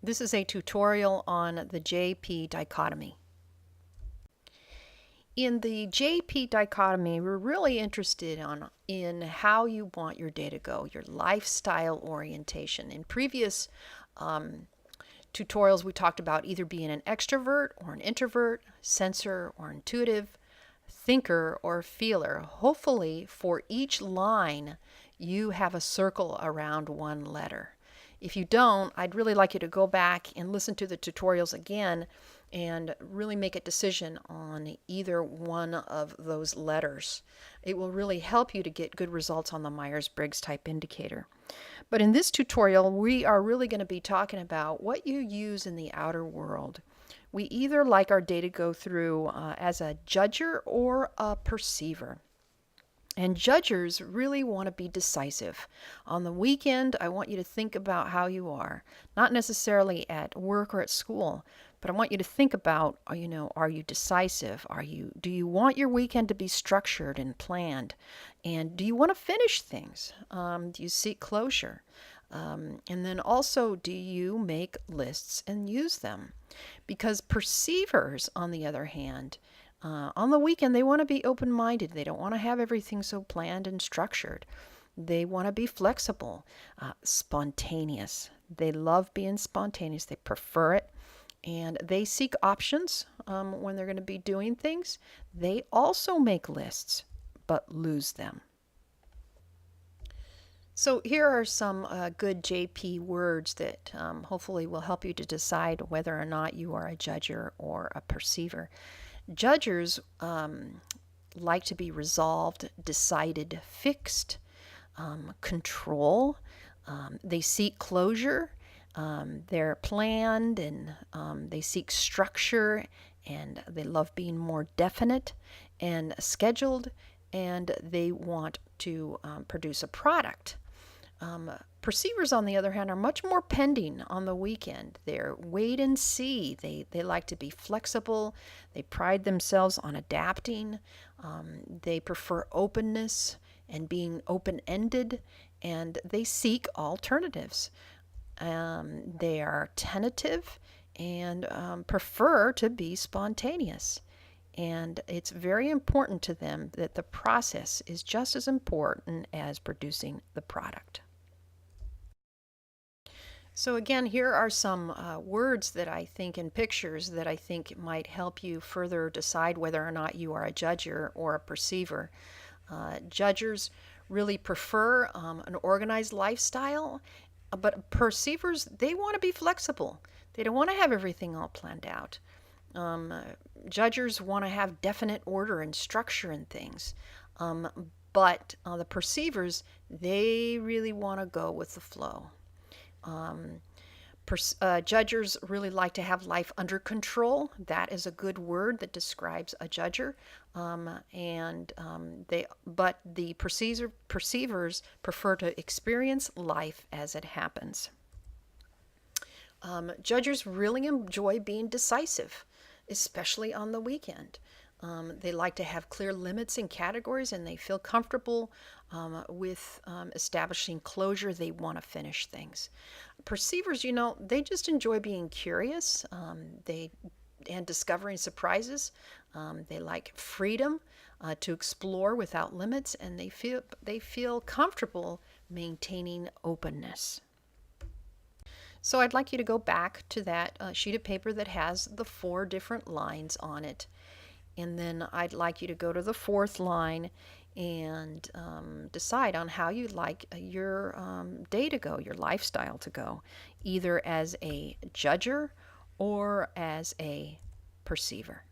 This is a tutorial on the JP dichotomy. In the JP dichotomy, we're really interested in how you want your day to go, your lifestyle orientation. In previous tutorials, we talked about either being an extrovert or an introvert, sensor or intuitive, thinker or feeler. Hopefully, for each line, you have a circle around one letter. If you don't, I'd really like you to go back and listen to the tutorials again and really make a decision on either one of those letters. It will really help you to get good results on the Myers-Briggs type indicator. But in this tutorial, we are really going to be talking about what you use in the outer world. We either like our day to go through as a judger or a perceiver. And judgers really want to be decisive. On the weekend, I want you to think about how you are, not necessarily at work or at school, but I want you to think about, are you decisive? Do you want your weekend to be structured and planned? And do you want to finish things? Do you seek closure? And then also, do you make lists and use them? Because perceivers, on the other hand, on the weekend, they want to be open-minded. They don't want to have everything so planned and structured. They want to be flexible, spontaneous. They love being spontaneous. They prefer it. And they seek options when they're going to be doing things. They also make lists, but lose them. So here are some good JP words that hopefully will help you to decide whether or not you are a judger or a perceiver. Judgers like to be resolved, decided, fixed, control. They seek closure. They're planned and they seek structure, and they love being more definite and scheduled, and they want to produce a product. Perceivers, on the other hand, are much more pending on the weekend. They're wait and see. They like to be flexible. They pride themselves on adapting. They prefer openness and being open-ended, and they seek alternatives. They are tentative and prefer to be spontaneous. And it's very important to them that the process is just as important as producing the product. So again, here are some words that I think, and pictures that I think might help you further decide whether or not you are a judger or a perceiver. Judgers really prefer an organized lifestyle, but perceivers, they want to be flexible. They don't want to have everything all planned out. Judgers want to have definite order and structure in things. But the perceivers, they really want to go with the flow. Judgers really like to have life under control. That is a good word that describes a judger. But the perceivers prefer to experience life as it happens. Judgers really enjoy being decisive, especially on the weekend. They like to have clear limits and categories, and they feel comfortable with establishing closure. They want to finish things. Perceivers, they just enjoy being curious and discovering surprises. They like freedom to explore without limits, and they feel comfortable maintaining openness. So I'd like you to go back to that sheet of paper that has the 4 different lines on it. And then I'd like you to go to the 4th line and decide on how you'd like your day to go, your lifestyle to go, either as a judger or as a perceiver.